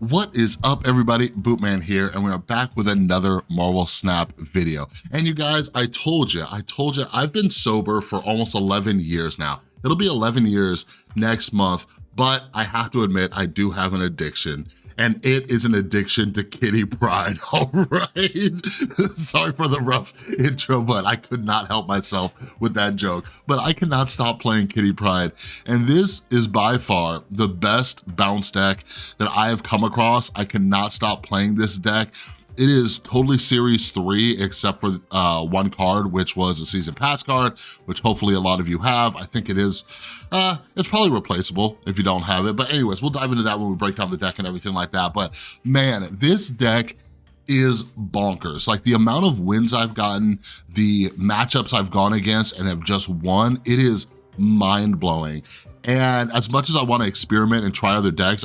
What is up, everybody? Bootman here, and we are back with another Marvel Snap video. And you guys, I told you, I've been sober for almost 11 years now. It'll be 11 years next month, but I have to admit, I do have an addiction. And it is an addiction to Kitty Pryde, all right? Sorry for the rough intro, but I could not help myself with that joke. But I cannot stop playing Kitty Pryde. And this is by far the best bounce deck that I have come across. I cannot stop playing this deck. It is totally Series 3, except for one card, which was a Season Pass card, which hopefully a lot of you have. I think it is, it's probably replaceable if you don't have it. But anyways, we'll dive into that when we break down the deck and everything like that. But man, this deck is bonkers. Like the amount of wins I've gotten, the matchups I've gone against and have just won, it is mind-blowing. And as much as I want to experiment and try other decks,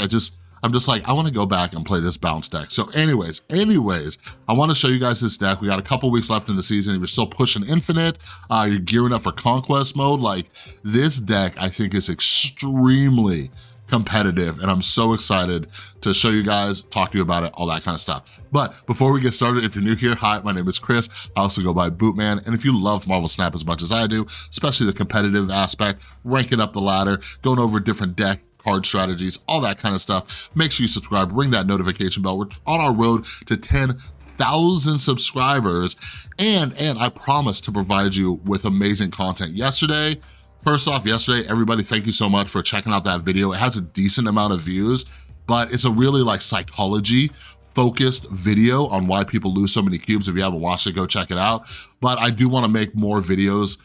I'm just like, I wanna go back and play this bounce deck. So anyways, I wanna show you guys this deck. We got a couple weeks left in the season. If you're still pushing Infinite, you're gearing up for Conquest mode, like this deck I think is extremely competitive, and I'm so excited to show you guys, talk to you about it, all that kind of stuff. But before we get started, if you're new here, hi, my name is Chris. I also go by Bootman, and if you love Marvel Snap as much as I do, especially the competitive aspect, ranking up the ladder, going over different deck, card strategies, all that kind of stuff, make sure you subscribe, ring that notification bell. We're on our road to 10,000 subscribers, and I promise to provide you with amazing content. First off, everybody, thank you so much for checking out that video. It has a decent amount of views, but it's a really like psychology focused video on why people lose so many cubes. If you haven't watched it, go check it out. But I do want to make more videos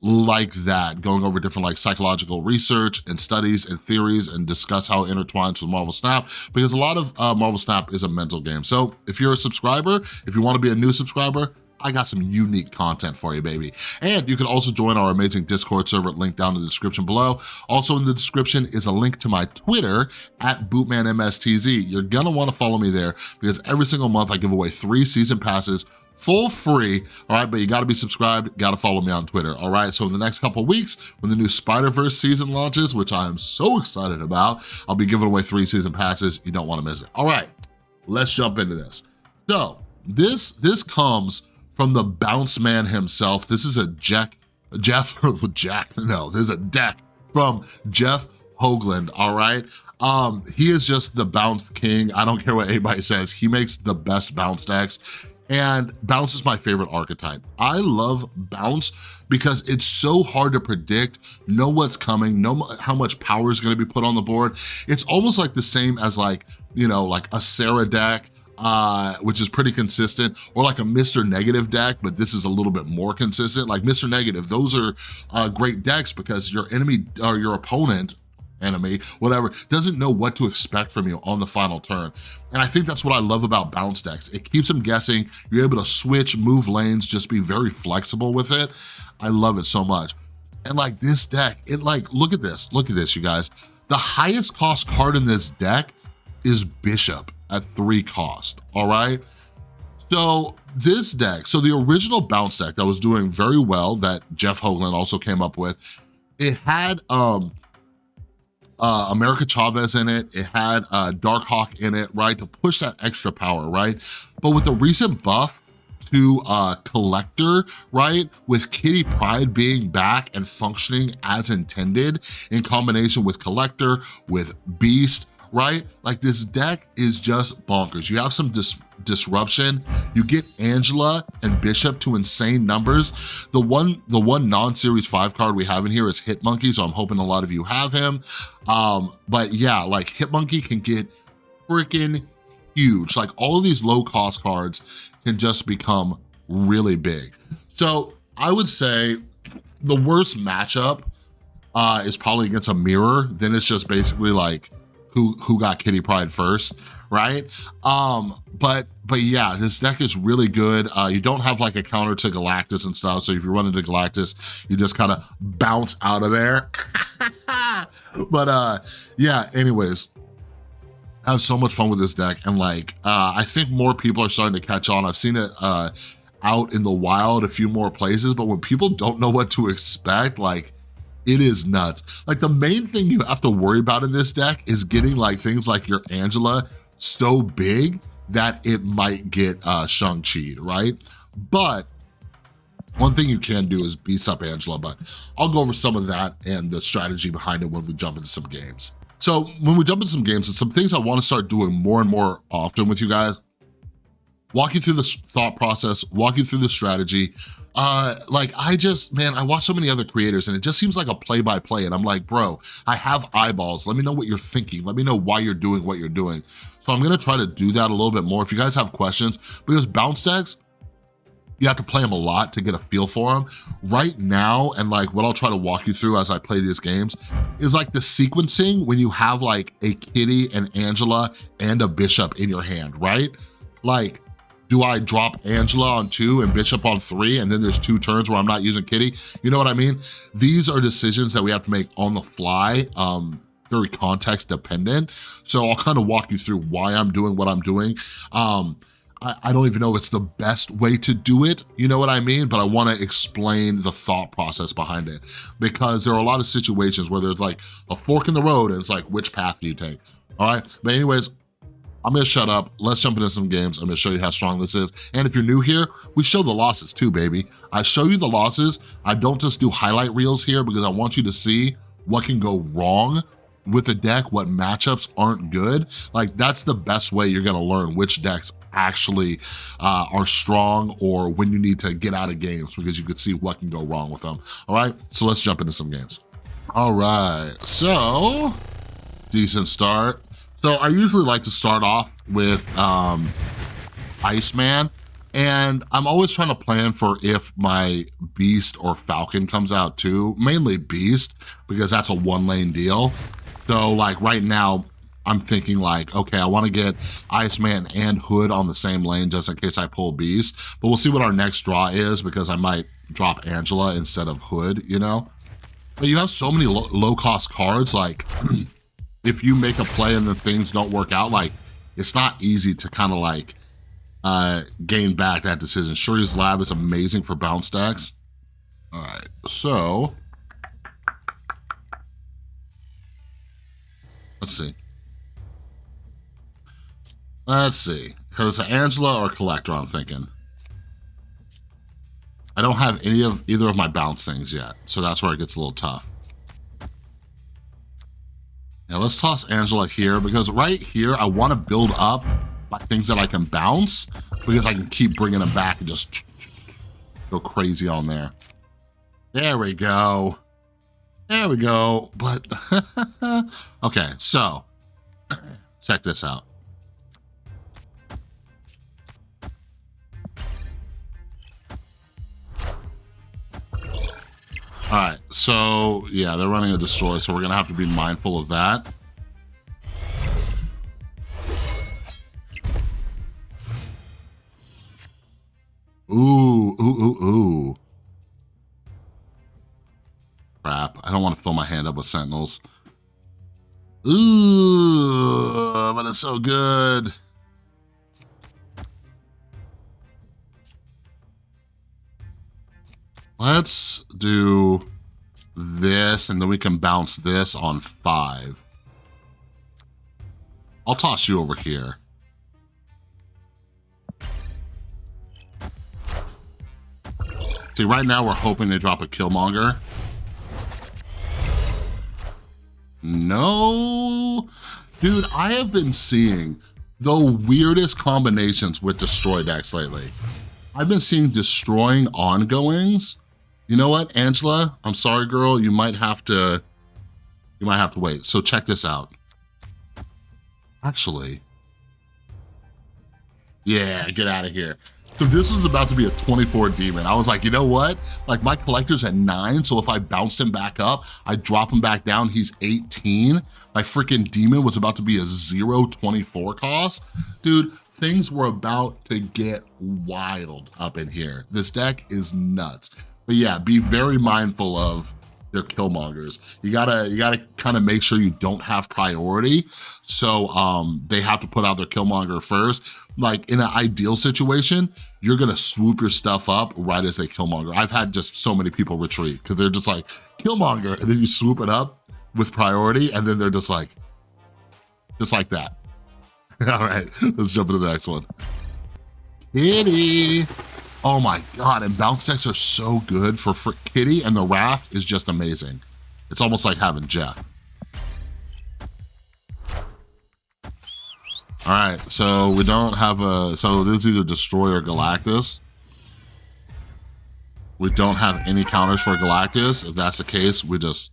like that, going over different like psychological research and studies and theories and discuss how it intertwines with Marvel Snap, because a lot of Marvel Snap is a mental game. So if you're a subscriber, if you want to be a new subscriber, I got some unique content for you, baby. And you can also join our amazing Discord server, link down in the description below. Also in the description is a link to my Twitter at BootmanMSTZ. You're gonna wanna follow me there because every single month I give away 3 season passes full free, all right? But you gotta be subscribed, gotta follow me on Twitter, all right? So in the next couple of weeks, when the new Spider-Verse season launches, which I am so excited about, I'll be giving away 3 season passes. You don't wanna miss it. All right, let's jump into this. So this comes from the bounce man himself. This is a this is a deck from Jeff Hoagland, all right? He is just the bounce king. I don't care what anybody says. He makes the best bounce decks. And bounce is my favorite archetype. I love bounce because it's so hard to predict, know what's coming, know how much power is gonna be put on the board. It's almost like the same as like, you know, like a Sarah deck, which is pretty consistent, or like a Mr. Negative deck, but this is a little bit more consistent. Like Mr. Negative, those are great decks because your enemy or your opponent, whatever, doesn't know what to expect from you on the final turn. And I think that's what I love about bounce decks. It keeps them guessing. You're able to switch, move lanes, just be very flexible with it. I love it so much. And like this deck, look at this, you guys. The highest cost card in this deck is Bishop at 3 cost, all right? So this deck, so the original bounce deck that was doing very well that Jeff Hoagland also came up with, it had America Chavez in it, it had Darkhawk in it, right, to push that extra power, right? But with the recent buff to Collector, right, with Kitty Pryde being back and functioning as intended in combination with Collector, with Beast, right? Like this deck is just bonkers. You have some disruption. You get Angela and Bishop to insane numbers. The one non-series 5 card we have in here is Hitmonkey, so I'm hoping a lot of you have him. But yeah, like Hitmonkey can get freaking huge. Like all of these low cost cards can just become really big. So I would say the worst matchup is probably against a mirror. Then it's just basically like, who got Kitty Pryde first, right? But yeah, this deck is really good. You don't have like a counter to Galactus and stuff, so if you run into Galactus, you just kind of bounce out of there. But yeah, anyways, I have so much fun with this deck, and like, I think more people are starting to catch on. I've seen it out in the wild a few more places, but when people don't know what to expect, like, it is nuts. Like the main thing you have to worry about in this deck is getting like things like your Angela so big that it might get Shang-Chi'd, right? But one thing you can do is beast up Angela, but I'll go over some of that and the strategy behind it when we jump into some games. So when we jump into some games, it's some things I want to start doing more and more often with you guys. Walk you through the thought process, walk you through the strategy. Like I watch so many other creators and it just seems like a play-by-play, and I'm like, bro, I have eyeballs. Let me know what you're thinking. Let me know why you're doing what you're doing. So I'm gonna try to do that a little bit more. If you guys have questions, because bounce decks, you have to play them a lot to get a feel for them. Right now, and like what I'll try to walk you through as I play these games, is like the sequencing when you have like a Kitty, an Angela, and a Bishop in your hand, right? Like, do I drop Angela on 2 and Bishop on 3, and then there's 2 turns where I'm not using Kitty? You know what I mean? These are decisions that we have to make on the fly, very context dependent. So I'll kind of walk you through why I'm doing what I'm doing. I don't even know if it's the best way to do it, you know what I mean? But I wanna explain the thought process behind it, because there are a lot of situations where there's like a fork in the road and it's like, which path do you take, all right? But anyways, I'm gonna shut up. Let's jump into some games. I'm gonna show you how strong this is. And if you're new here, we show the losses too, baby. I show you the losses. I don't just do highlight reels here because I want you to see what can go wrong with the deck, what matchups aren't good. Like that's the best way you're gonna learn which decks actually are strong, or when you need to get out of games, because you could see what can go wrong with them. All right, so let's jump into some games. All right, so decent start. So I usually like to start off with Iceman, and I'm always trying to plan for if my Beast or Falcon comes out too, mainly Beast, because that's a 1-lane deal. So like right now, I'm thinking like, okay, I wanna get Iceman and Hood on the same lane just in case I pull Beast, but we'll see what our next draw is, because I might drop Angela instead of Hood, you know? But you have so many low-cost cards, like, if you make a play and then things don't work out, like, it's not easy to kind of like gain back that decision. Shuri's Lab is amazing for bounce decks. All right, so let's see. Because Angela or Collector, I'm thinking. I don't have either of my bounce things yet, so that's where it gets a little tough. Now let's toss Angela here, because right here, I wanna build up my things that I can bounce, because I can keep bringing them back and just go crazy on there. There we go. There we go, but, okay, so, check this out. All right, so yeah, they're running a destroy, so we're gonna have to be mindful of that. Ooh. Crap, I don't want to fill my hand up with Sentinels. Ooh, but it's so good. Let's do this, and then we can bounce this on 5. I'll toss you over here. See, right now we're hoping they drop a Killmonger. No. Dude, I have been seeing the weirdest combinations with destroy decks lately. I've been seeing destroying ongoings. You know what, Angela? I'm sorry, girl. You might have to wait. So check this out. Actually, yeah, get out of here. So this was about to be a 24 demon. I was like, you know what? Like my collector's at 9, so if I bounced him back up, I drop him back down, he's 18. My freaking demon was about to be a 0.24 cost. Dude, things were about to get wild up in here. This deck is nuts. But yeah, be very mindful of their Killmongers. You gotta kind of make sure you don't have priority. So they have to put out their Killmonger first. Like in an ideal situation, you're gonna swoop your stuff up right as they Killmonger. I've had just so many people retreat because they're just like, Killmonger, and then you swoop it up with priority, and then they're just like that. All right, let's jump into the next one. Kitty. Oh my God, and bounce decks are so good for Kitty, and the Raft is just amazing. It's almost like having Jeff. All right, so we don't have so this is either Destroy or Galactus. We don't have any counters for Galactus. If that's the case, we just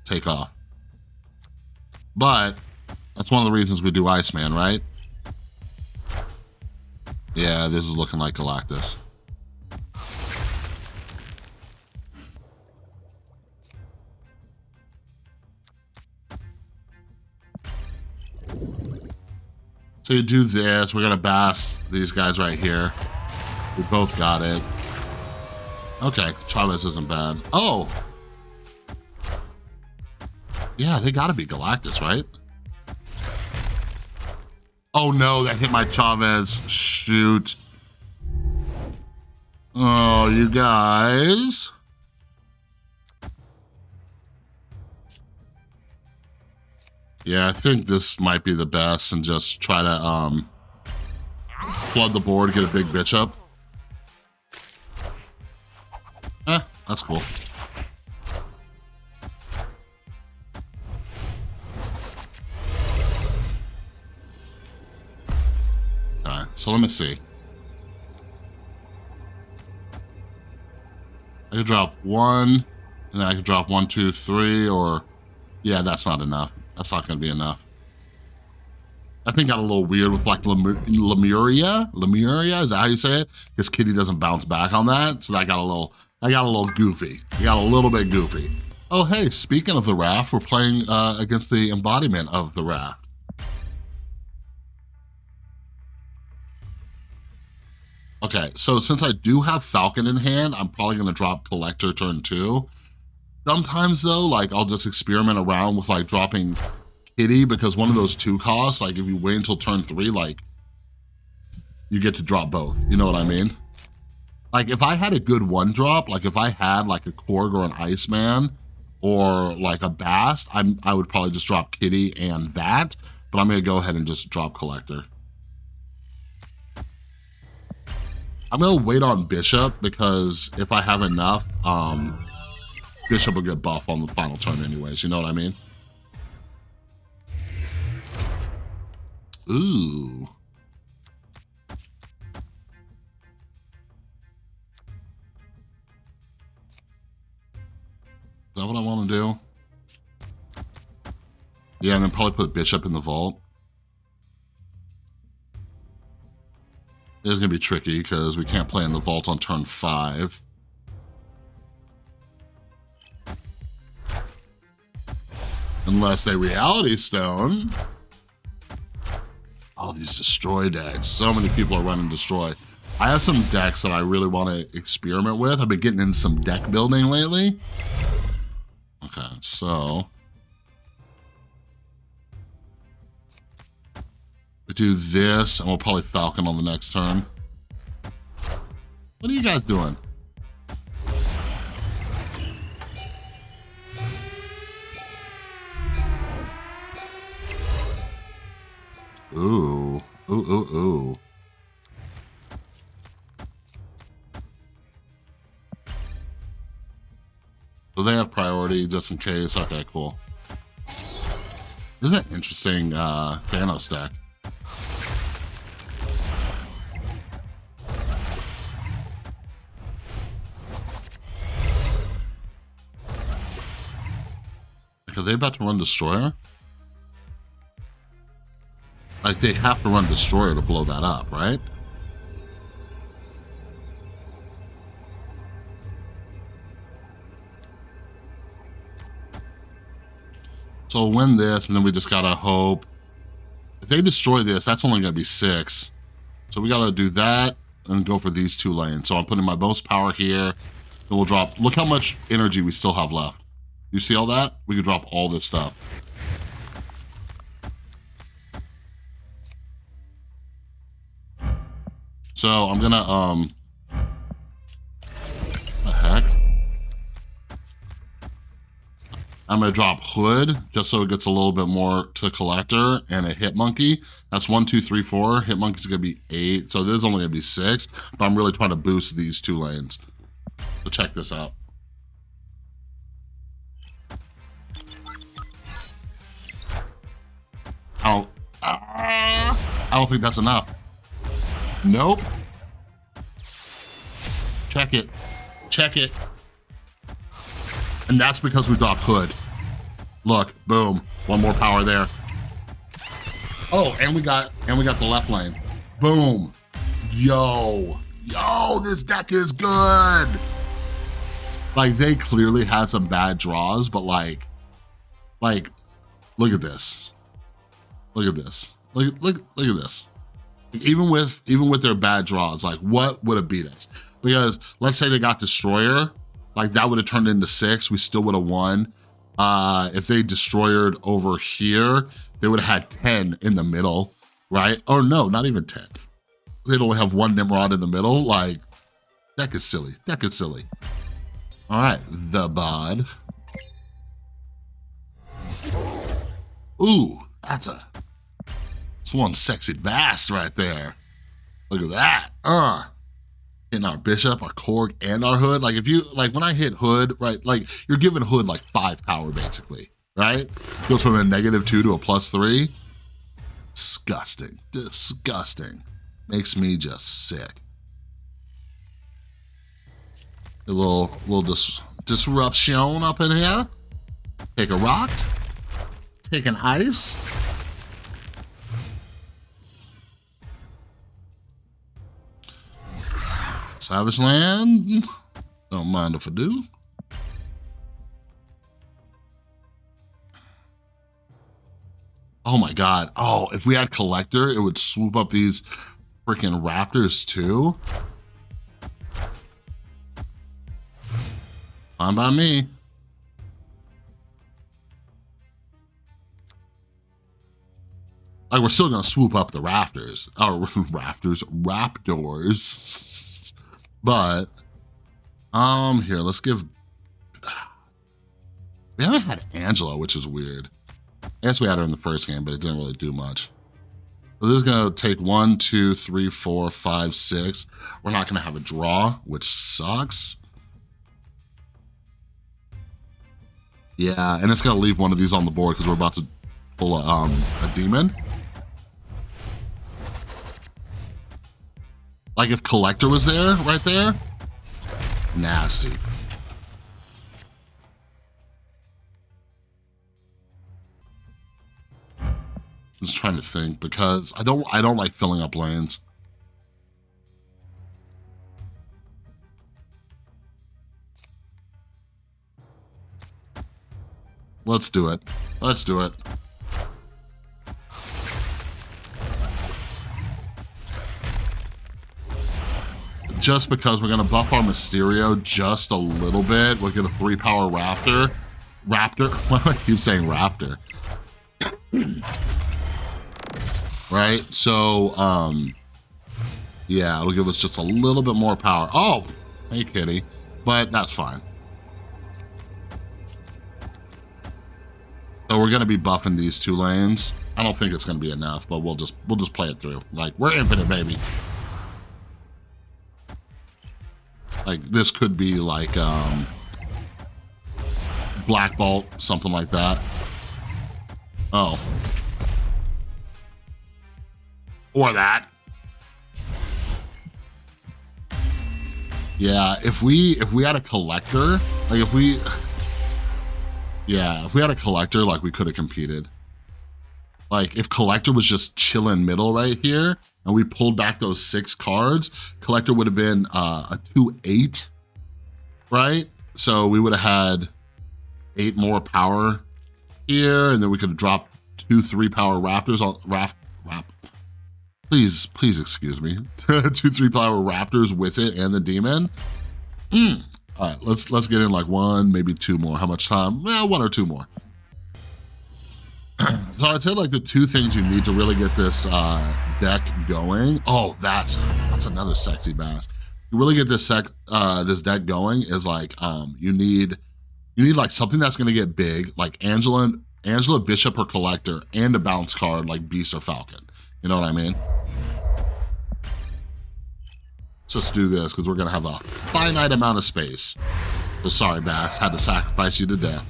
take off. But that's one of the reasons we do Iceman, right? Yeah, this is looking like Galactus. So you do this, we're gonna bass these guys right here. We both got it. Okay, Chavez isn't bad. Oh! Yeah, they gotta be Galactus, right? Oh no, that hit my Chavez. Shoot. Oh, you guys. Yeah, I think this might be the best and just try to flood the board, get a big bitch up. That's cool. Alright, so let me see. I could drop 1, and then I could drop 1, 2, 3, or... Yeah, that's not enough. That's not going to be enough. I think got a little weird with like Lemuria. Lemuria, is that how you say it? Because Kitty doesn't bounce back on that, so that got a little goofy. It got a little bit goofy. Oh, hey, speaking of the Raft, we're playing against the embodiment of the Raft. Okay, so since I do have Falcon in hand, I'm probably going to drop Collector turn 2. Sometimes though, like I'll just experiment around with like dropping Kitty, because one of those 2 costs, like if you wait until turn 3, like you get to drop both. You know what I mean? Like if I had a good 1 drop, like if I had like a Korg or an Iceman or like a Bast, I would probably just drop Kitty and that, but I'm gonna go ahead and just drop Collector. I'm gonna wait on Bishop because if I have enough, Bishop will get buff on the final turn anyways, you know what I mean? Ooh. Is that what I want to do? Yeah, and then probably put Bishop in the vault. This is going to be tricky because we can't play in the vault on turn 5. Unless they Reality Stone. Oh, these Destroy decks. So many people are running Destroy. I have some decks that I really want to experiment with. I've been getting into some deck building lately. Okay, so we do this, and we'll probably Falcon on the next turn. What are you guys doing? Ooh, ooh, ooh, ooh. So they have priority just in case. Okay, cool. This is an interesting Thanos deck. Like, are they about to run Destroyer? Like, they have to run Destroyer to blow that up, right? So we'll win this, and then we just gotta hope. If they destroy this, that's only gonna be 6. So we gotta do that and go for these 2 lanes. So I'm putting my most power here. Then we'll drop, look how much energy we still have left. You see all that? We can drop all this stuff. So I'm gonna, what the heck? I'm gonna drop Hood, just so it gets a little bit more to Collector, and a Hit Monkey. That's 1, 2, 3, 4. Hit Monkey's gonna be 8, so this is only gonna be 6, but I'm really trying to boost these 2 lanes. So check this out. I don't think that's enough. Nope. Check it. Check it. And that's because we dropped Hood. Look, boom. 1 more power there. Oh, and we got the left lane. Boom. Yo, this deck is good. Like, they clearly had some bad draws, but like, look at this. Look at this. Look at this. Like, even with their bad draws, like, what would have beat us? Because let's say they got Destroyer, like that would have turned into 6. We still would have won. If they Destroyered over here, they would have had 10 in the middle, right? Or no, not even 10. They'd only have 1 Nimrod in the middle. Like, deck is silly. Deck is silly. All right, the bod. Ooh, that's one sexy bast right there. Look at that. Hitting our Bishop, our Korg, and our Hood. Like, if you, like, when I hit Hood, right, like, you're giving Hood like 5 power, basically, right? Goes from a -2 to a +3. Disgusting, disgusting. Makes me just sick. A little disruption up in here. Take a rock. Take an ice. Savage Land. Don't mind if I do. Oh my God. Oh, if we had Collector, it would swoop up these freaking Raptors too. Fine by me. Like, we're still gonna swoop up the Raptors. Raptors. But, here, let's give, we haven't had Angela, which is weird. I guess we had her in the first game, but it didn't really do much. So this is gonna take 1, 2, 3, 4, 5, 6. We're not gonna have a draw, which sucks. Yeah, and it's gonna leave one of these on the board because we're about to pull a demon. Like, if Collector was there, right there, nasty. I'm just trying to think, because I don't like filling up lanes. Let's do it. Let's do it. Just because we're gonna buff our Mysterio just a little bit. We'll get a 3-power Raptor. Why do I keep saying Raptor? Right, so, yeah, it'll give us just a little bit more power. Oh, hey kitty, but that's fine. So we're gonna be buffing these 2 lanes. I don't think it's gonna be enough, but we'll just play it through. Like, we're infinite, baby. Like, this could be like Black Bolt, something like that. Oh. Or that. Yeah, if we had a Collector, like if we had a Collector, like, we could have competed. Like, if Collector was just chilling middle right here, and we pulled back those 6 cards, Collector would have been a 2/8, right? So we would have had 8 more power here, and then we could have dropped 2 3-power Raptors on Raft. Please excuse me. 2 3-power Raptors with it and the demon. All right, let's get in like 1, maybe 2 more. How much time? Well, 1 or 2 more. So I'd say, like, the 2 things you need to really get this deck going. Oh, that's another sexy bass. To really get this deck going is like, you need You need like something that's gonna get big, like Angela, Bishop, or Collector, and a bounce card like Beast or Falcon. You know what I mean? Let's just do this because we're gonna have a finite amount of space. So sorry, Bass, had to sacrifice you to death.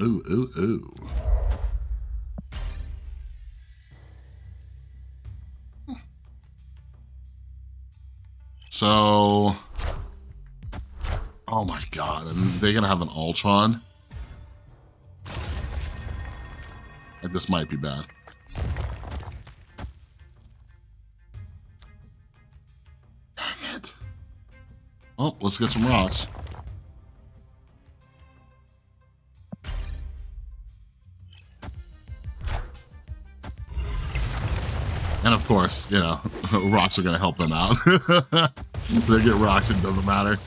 Ooh, ooh, ooh. So, oh my God, and they're gonna have an Ultron. Like, this might be bad. Dang it. Oh, let's get some rocks. And of course, you know, rocks are gonna help them out. They get rocks, it doesn't matter.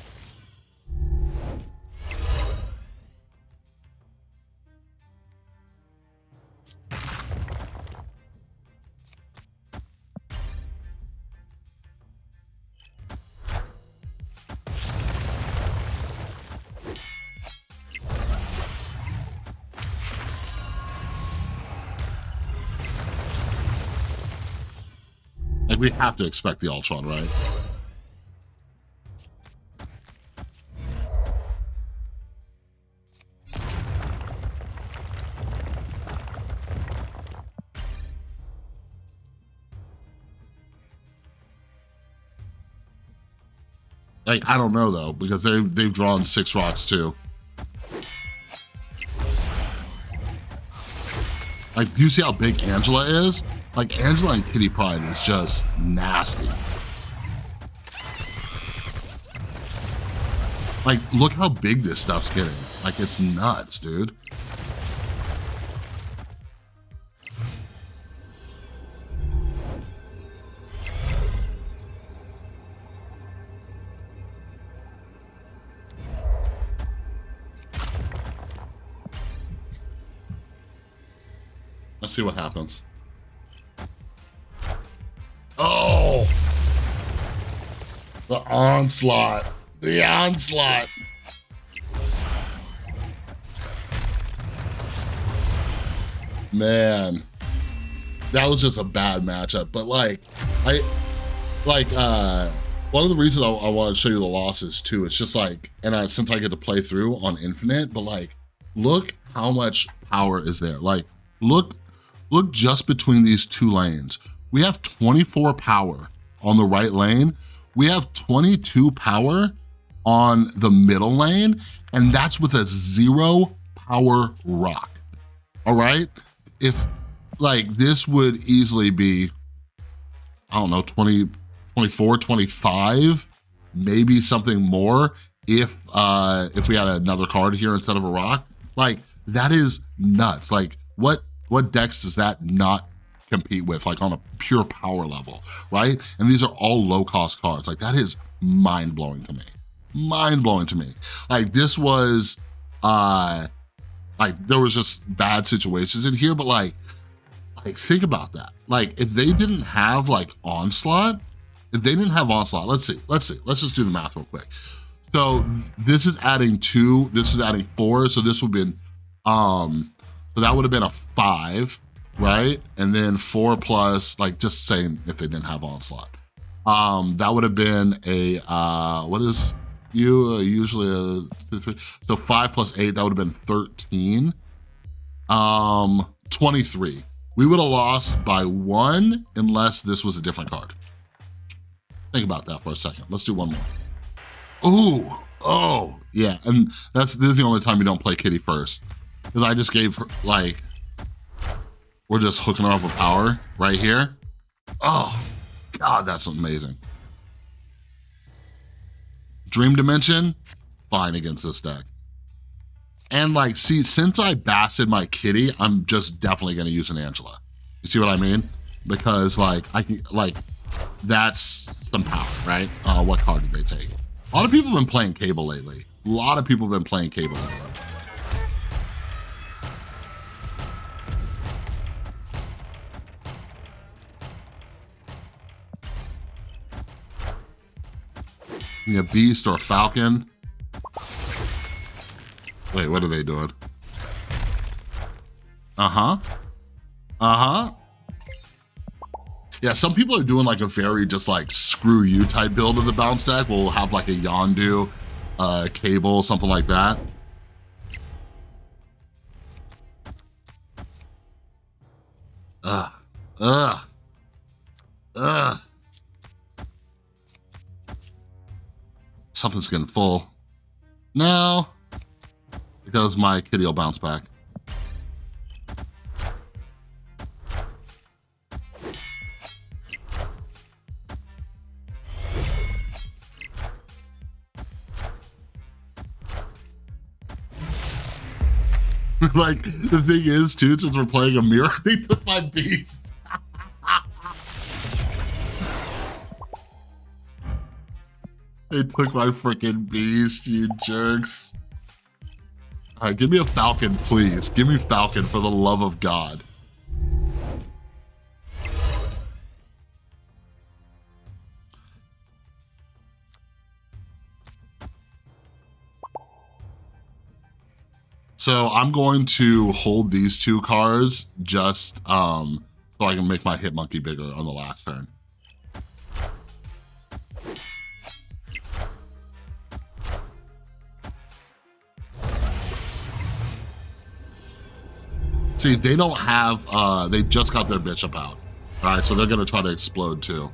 Like, we have to expect the Ultron, right? Like, I don't know though, because they've drawn 6 rocks too. Like, do you see how big Angela is? Like, Angela and Kitty Pryde is just nasty. Like, look how big this stuff's getting. Like, it's nuts, dude. Let's see what happens. Oh! The Onslaught. The Onslaught. Man. That was just a bad matchup. But like, one of the reasons I want to show you the losses too, it's just like, and since I get to play through on Infinite, but like, look how much power is there. Like, look just between these 2 lanes. We have 24 power on the right lane. We have 22 power on the middle lane, and that's with a 0 power rock, all right? If, like, this would easily be, I don't know, 20, 24, 25, maybe something more if we had another card here instead of a rock. Like, that is nuts. Like, what decks does that not compete with, like on a pure power level, right? And these are all low cost cards. Like, that is mind-blowing to me. Mind-blowing to me. Like, this was, like, there was just bad situations in here, but like think about that. Like, if they didn't have like Onslaught, let's see, let's just do the math real quick. So this is adding 2, this is adding 4, so this would have been, so that would have been a 5, right? And then 4 plus, like, just saying if they didn't have Onslaught. That would have been a, what is usually a 2, 3, so 5 plus 8, that would have been 13. 23. We would have lost by 1 unless this was a different card. Think about that for a second. Let's do one more. Ooh, oh, yeah, and this is the only time you don't play Kitty first. Because I just gave her, like, we're just hooking her up with power right here. Oh, God, that's amazing. Dream Dimension, fine against this deck. And like, see, since I basted my Kitty, I'm just definitely gonna use an Angela. You see what I mean? Because like, I can, like, that's some power, right? What card did they take? A lot of people have been playing Cable lately. A lot of people have been playing Cable lately. Give me a beast or a falcon. Wait, what are they doing? Uh-huh. Uh-huh. Yeah, some people are doing like a very just like screw you type build of the bounce deck. We'll have like a Yondu, cable, something like that. Ugh. Something's getting full. No, because my kitty will bounce back. Like, the thing is, too, since we're playing a mirror, they took my beast. They took my freaking beast, you jerks. All right, give me a falcon, please. Give me falcon, for the love of God. So I'm going to hold these two cards just so I can make my hit monkey bigger on the last turn. See, they don't have, they just got their bishop out. All right, so they're gonna try to explode too.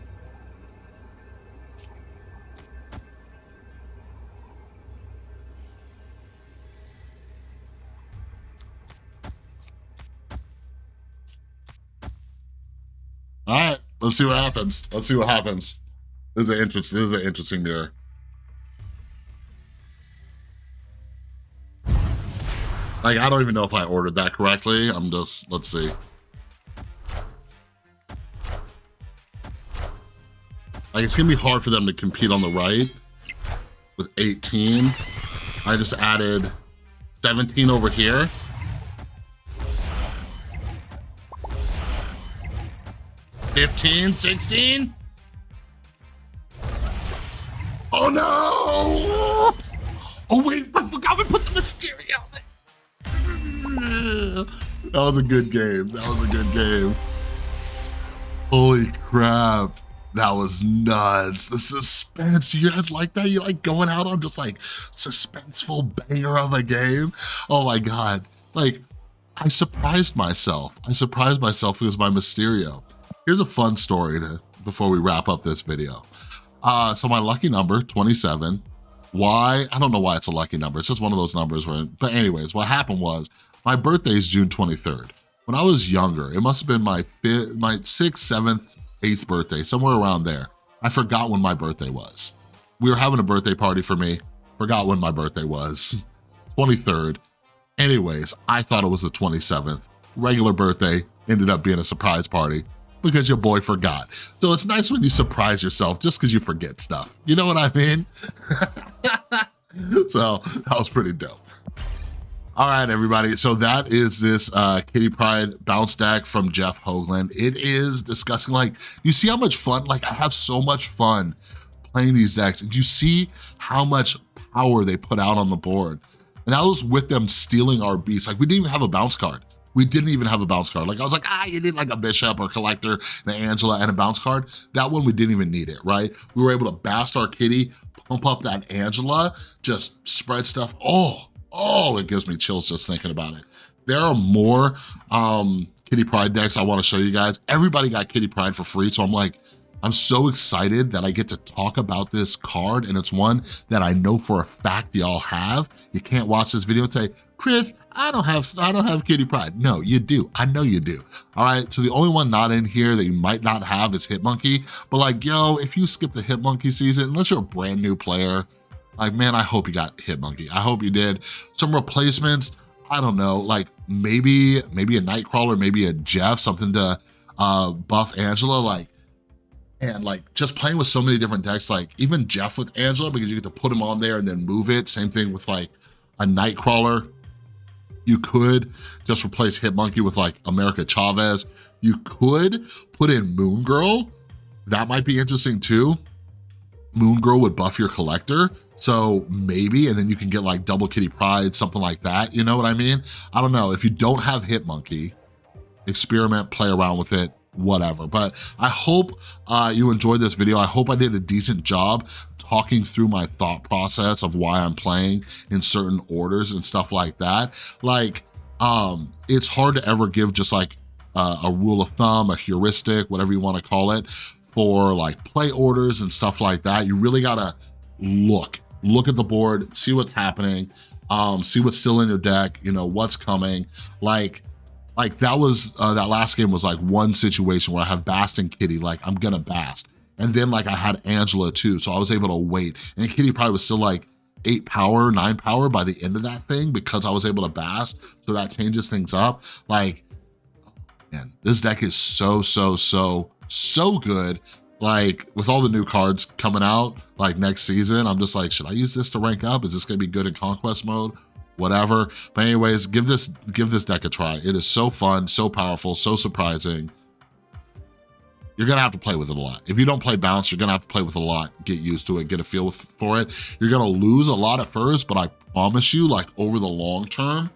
All right, let's see what happens. Let's see what happens. This is an interesting mirror. Like, I don't even know if I ordered that correctly. I'm just, let's see. Like, it's gonna be hard for them to compete on the right with 18. I just added 17 over here. $15, $16. Oh no! Oh wait, I forgot we put the Mysterio there. That was a good game. That was a good game. Holy crap. That was nuts. The suspense. You guys like that? You like going out on just like suspenseful banger of a game? Oh my God. Like, I surprised myself. I surprised myself because of my Mysterio. Here's a fun story before we wrap up this video. So my lucky number, 27. Why? I don't know why it's a lucky number. It's just one of those numbers where, but anyways, what happened was my birthday is June 23rd. When I was younger, it must have been my 6th, 7th, 8th birthday, somewhere around there. I forgot when my birthday was. We were having a birthday party for me. Forgot when my birthday was. 23rd. Anyways, I thought it was the 27th. Regular birthday ended up being a surprise party because your boy forgot. So it's nice when you surprise yourself just because you forget stuff. You know what I mean? So that was pretty dope. All right, everybody. So that is this Kitty Pryde bounce deck from Jeff Hoagland. It is disgusting. Like, you see how much fun, like I have so much fun playing these decks. And you see how much power they put out on the board. And that was with them stealing our beats. Like, we didn't even have a bounce card. We didn't even have a bounce card. Like, I was like, you need like a Bishop or Collector, an Angela, and a bounce card. That one, we didn't even need it, right? We were able to bast our Kitty, pump up that Angela, just spread stuff. Oh, it gives me chills just thinking about it. There are more Kitty Pryde decks I want to show you guys. Everybody got Kitty Pryde for free, so I'm like, I'm so excited that I get to talk about this card, and it's one that I know for a fact y'all have. You can't watch this video and say, Chris, I don't have Kitty Pryde. No, you do. I know you do. All right, so the only one not in here that you might not have is Hitmonkey. But like, yo, if you skip the Hitmonkey season, unless you're a brand new player, like, man, I hope you got Hitmonkey. I hope you did. Some replacements, I don't know, like maybe a Nightcrawler, maybe a Jeff, something to buff Angela, like, and like just playing with so many different decks, like even Jeff with Angela, because you get to put him on there and then move it. Same thing with like a Nightcrawler. You could just replace Hitmonkey with like America Chavez. You could put in Moon Girl. That might be interesting too. Moon Girl would buff your collector. So maybe, and then you can get like double kitty Pryde, something like that. You know what I mean? I don't know. If you don't have Hitmonkey, experiment, play around with it, whatever. But I hope you enjoyed this video. I hope I did a decent job talking through my thought process of why I'm playing in certain orders and stuff like that. Like, it's hard to ever give just like a rule of thumb, a heuristic, whatever you want to call it, for like play orders and stuff like that. You really gotta look at the board, see what's happening, see what's still in your deck, you know, what's coming. Like that was, that last game was like one situation where I have Bast and Kitty, like I'm gonna Bast. And then like I had Angela too, so I was able to wait. And Kitty probably was still like 8 power, 9 power by the end of that thing because I was able to Bast, so that changes things up. Like, man, this deck is so good. Like with all the new cards coming out like next season, I'm just like, should I use this to rank up? Is this gonna be good in conquest mode? Whatever. But anyways, give this deck a try. It is so fun, so powerful, so surprising. You're gonna have to play with it a lot. If you don't play bounce, you're gonna have to play with it a lot, get used to it, get a feel for it. You're gonna lose a lot at first, but I promise you, like over the long term,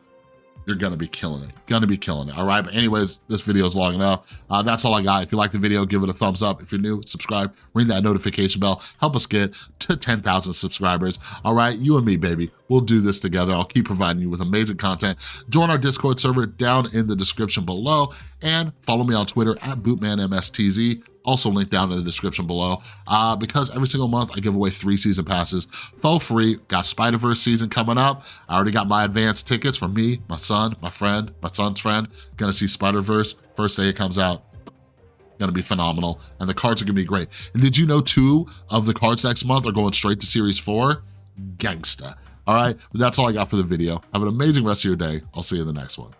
you're gonna be killing it, all right? But anyways, this video is long enough. That's all I got. If you like the video, give it a thumbs up. If you're new, subscribe, ring that notification bell, help us get to 10,000 subscribers, all right? You and me, baby, we'll do this together. I'll keep providing you with amazing content. Join our Discord server down in the description below, and follow me on Twitter at BootmanMSTZ. Also linked down in the description below, because every single month I give away 3 season passes for free. Got Spider-Verse season coming up. I already got my advance tickets for me, my son, my friend, my son's friend. Gonna see Spider-Verse first day it comes out. Gonna be phenomenal, and the cards are gonna be great. And did you know 2 of the cards next month are going straight to Series 4? Gangsta. All right, but that's all I got for the video. Have an amazing rest of your day. I'll see you in the next one.